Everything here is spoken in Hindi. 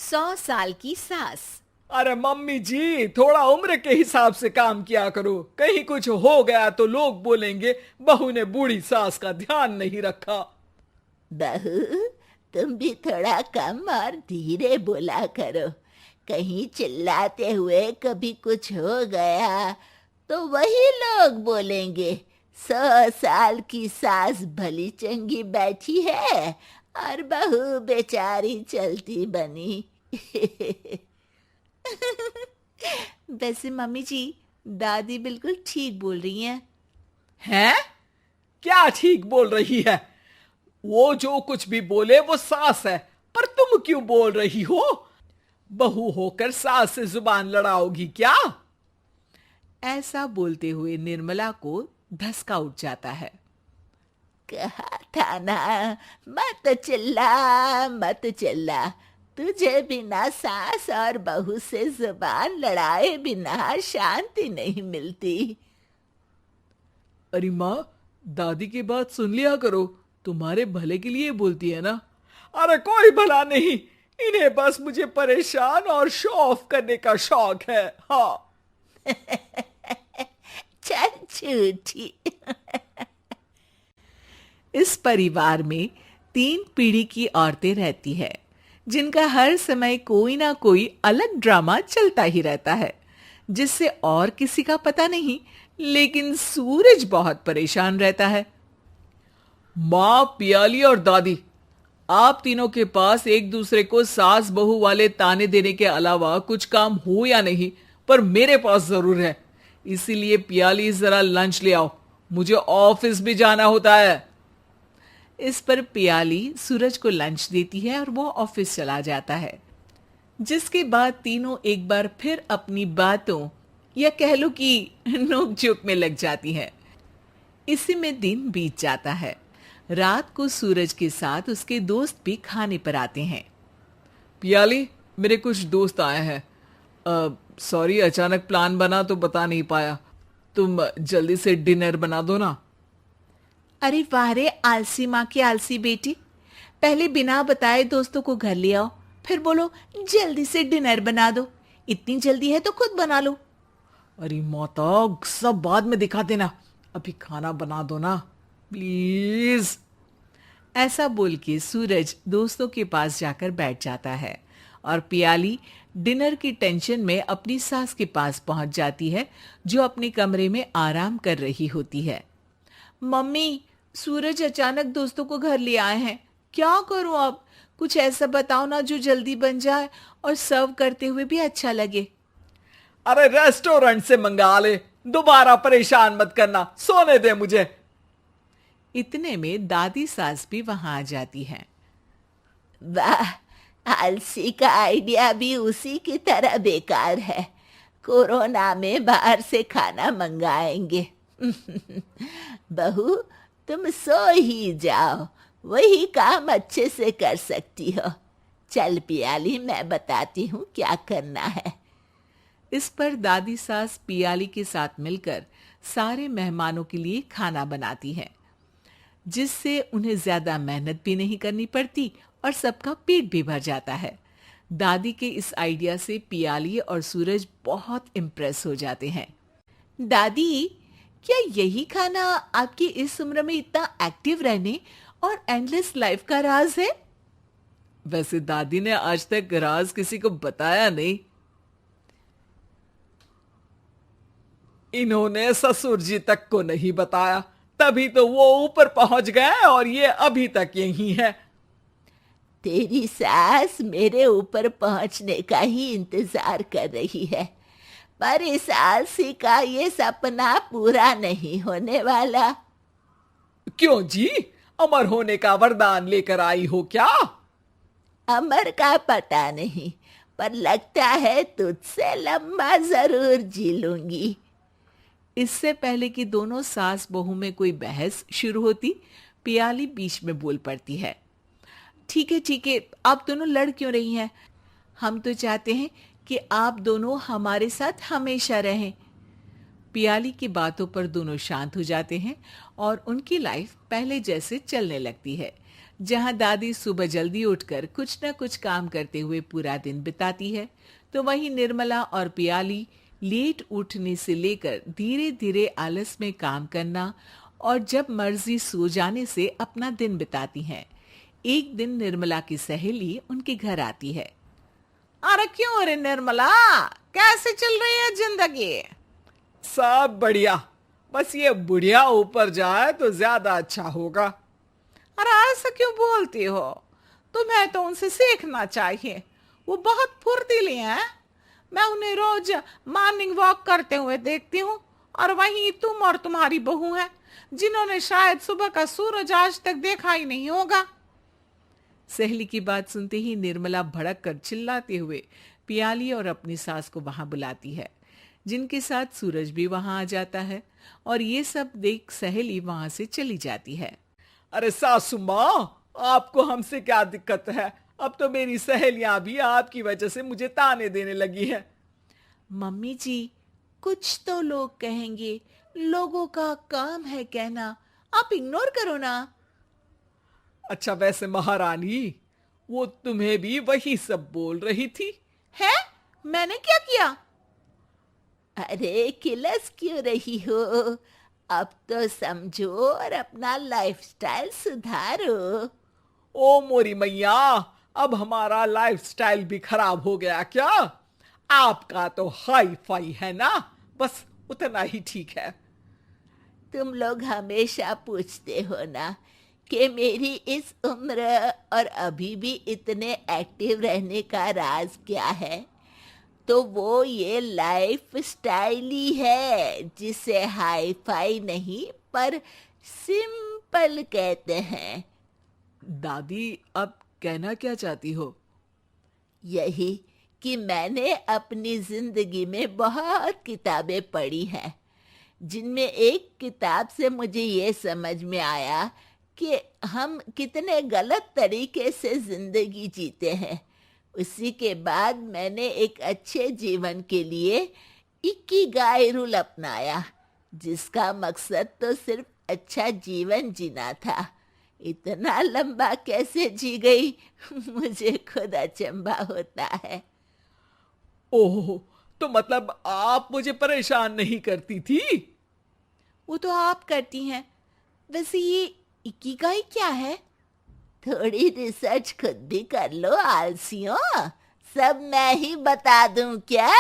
100 साल की सास। अरे मम्मी जी, थोड़ा उम्र के हिसाब से काम किया करो। कहीं कुछ हो गया तो लोग बोलेंगे बहू ने बूढ़ी सास का ध्यान नहीं रखा। बहू, तुम भी थोड़ा कम और धीरे बोला करो। कहीं चिल्लाते हुए कभी कुछ हो गया तो वही लोग बोलेंगे 100 साल की सास भली चंगी बैठी है और बहू बेचारी चलती बनी। वैसे मम्मी जी, दादी बिल्कुल ठीक बोल रही हैं। हैं? क्या ठीक बोल रही है? वो जो कुछ भी बोले वो सास है, पर तुम क्यों बोल रही हो? बहू होकर सास से जुबान लड़ाओगी क्या? ऐसा बोलते हुए निर्मला को धसका उठ जाता है। कहा था ना, मत चिल्ला मत चिल्ला। तुझे बिना सास और बहू से जुबान लड़ाए बिना शांति नहीं मिलती। अरे माँ, दादी की बात सुन लिया करो, तुम्हारे भले के लिए बोलती है ना। अरे कोई भला नहीं, इन्हें बस मुझे परेशान और शो ऑफ करने का शौक है। हाँ। चल झूठी। इस परिवार में 3 पीढ़ी की औरतें रहती है, जिनका हर समय कोई ना कोई अलग ड्रामा चलता ही रहता है, जिससे और किसी का पता नहीं, लेकिन सूरज बहुत परेशान रहता है। माँ, पियाली और दादी, आप तीनों के पास एक दूसरे को सास बहू वाले ताने देने के अलावा कुछ काम हो या नहीं, पर मेरे पास जरूर है। इसीलिए पियाली, जरा लंच ले आओ, मुझे ऑफिस भी जाना होता है। इस पर पियाली सूरज को लंच देती है और वो ऑफिस चला जाता है, जिसके बाद तीनों एक बार फिर अपनी बातों या कह लो कि नोक-झोंक में लग जाती हैं। इसी में दिन बीत जाता है। रात को सूरज के साथ उसके दोस्त भी खाने पर आते हैं। पियाली, मेरे कुछ दोस्त आए हैं। सॉरी, अचानक प्लान बना तो बता नहीं पाया। तुम जल्दी से डिनर बना दो ना। अरे वाह रे आलसी माँ की आलसी बेटी, पहले बिना बताए दोस्तों को घर ले आओ, फिर बोलो जल्दी से डिनर बना दो। इतनी जल्दी है तो खुद बना लो। अरे माता, सब बाद में दिखा देना, अभी खाना बना दो ना प्लीज। ऐसा बोल के सूरज दोस्तों के पास जाकर बैठ जाता है और पियाली डिनर की टेंशन में अपनी सास के पास पहुंच जाती है, जो अपने कमरे में आराम कर रही होती है। मम्मी, सूरज अचानक दोस्तों को घर ले आए हैं, क्या करूं अब? कुछ ऐसा बताओ ना जो जल्दी बन जाए और सर्व करते हुए भी अच्छा लगे। अरे रेस्टोरेंट से मंगा ले, दोबारा परेशान मत करना, सोने दे मुझे। इतने में दादी सास भी वहां आ जाती है। वाह, आलसी का आइडिया भी उसी की तरह बेकार है। कोरोना में बाहर से खाना मंगाएंगे। बहू, तुम सो ही जाओ, वही काम अच्छे से कर सकती हो। चल पियाली, मैं बताती हूँ क्या करना है। इस पर दादी सास पियाली के साथ मिलकर सारे मेहमानों के लिए खाना बनाती है, जिससे उन्हें ज्यादा मेहनत भी नहीं करनी पड़ती और सबका पेट भी भर जाता है। दादी के इस आइडिया से पियाली और सूरज बहुत इम्प्रेस हो जाते हैं। दादी, क्या यही खाना आपकी इस उम्र में इतना एक्टिव रहने और एंडलेस लाइफ का राज है? वैसे दादी ने आज तक राज किसी को बताया नहीं। इन्होंने ससुर जी तक को नहीं बताया, तभी तो वो ऊपर पहुंच गए और ये अभी तक यही है। तेरी सास मेरे ऊपर पहुंचने का ही इंतजार कर रही है, पर इस आलसी का ये सपना पूरा नहीं होने वाला। क्यों जी, अमर होने का वरदान लेकर आई हो क्या? अमर का पता नहीं, पर लगता है तुझसे लंबा जरूर जी लूंगी। इससे पहले कि दोनों सास बहू में कोई बहस शुरू होती, पियाली बीच में बोल पड़ती है। ठीक है, आप दोनों लड़ क्यों रही हैं? हम तो चाहते हैं कि आप दोनों हमारे साथ हमेशा रहें। पियाली की बातों पर दोनों शांत हो जाते हैं और उनकी लाइफ पहले जैसे चलने लगती है, जहां दादी सुबह जल्दी उठकर कुछ न कुछ काम करते हुए पूरा दिन बिताती है, तो वहीं निर्मला और पियाली लेट उठने से लेकर धीरे धीरे आलस में काम करना और जब मर्जी सो जाने से अपना दिन बिताती हैं। एक दिन निर्मला की सहेली उनके घर आती है। अरे क्यों रे निर्मला, कैसे चल रही है जिंदगी? सब बढ़िया, बस ये बुढ़िया ऊपर जाए तो ज्यादा अच्छा होगा। अरे ऐसा क्यों बोलती हो? तुम्हें तो उनसे सीखना चाहिए, वो बहुत फुर्तीली हैं। मैं उन्हें रोज मॉर्निंग वॉक करते हुए देखती हूँ, और वहीं तुम और तुम्हारी बहू हैं जिन्होंने शायद सुबह का सूरज आज तक देखा ही नहीं होगा। सहेली की बात सुनते ही निर्मला भड़क कर चिल्लाते हुए पियाली और अपनी सास को वहां बुलाती है, जिनके साथ सूरज भी वहां आ जाता है और ये सब देख सहेली वहां से चली जाती है। अरे सासू माँ, आपको हमसे क्या दिक्कत है? अब तो मेरी सहेलियां भी आपकी वजह से मुझे ताने देने लगी है। मम्मी जी, कुछ तो लोग कहेंगे, लोगों का काम है कहना, आप इग्नोर करो ना। अच्छा वैसे महारानी, वो तुम्हें भी वही सब बोल रही थी? है? मैंने क्या किया? अरे किलस क्यों रही हो? अब तो समझो और अपना लाइफस्टाइल सुधारो। ओ मोरी मैया, अब हमारा लाइफस्टाइल भी खराब हो गया क्या? आपका तो हाई फाई है ना, बस उतना ही ठीक है। तुम लोग हमेशा पूछते हो ना कि मेरी इस उम्र और अभी भी इतने एक्टिव रहने का राज क्या है, तो वो ये लाइफ स्टाइल ही है जिसे हाई फाई नहीं पर सिंपल कहते हैं। दादी, अब कहना क्या चाहती हो? यही कि मैंने अपनी जिंदगी में बहुत किताबें पढ़ी हैं, जिनमें एक किताब से मुझे ये समझ में आया कि हम कितने गलत तरीके से जिंदगी जीते हैं। उसी के बाद मैंने एक अच्छे जीवन के लिए इकिगाई रूल अपनाया, जिसका मकसद तो सिर्फ अच्छा जीवन जीना था। इतना लंबा कैसे जी गई मुझे खुद अचंभा होता है। ओह, तो मतलब आप मुझे परेशान नहीं करती थी? वो तो आप करती हैं। वैसे ये इकिगाई क्या है? थोड़ी रिसर्च खुद भी कर लो आलसियों, सब मैं ही बता दूं क्या?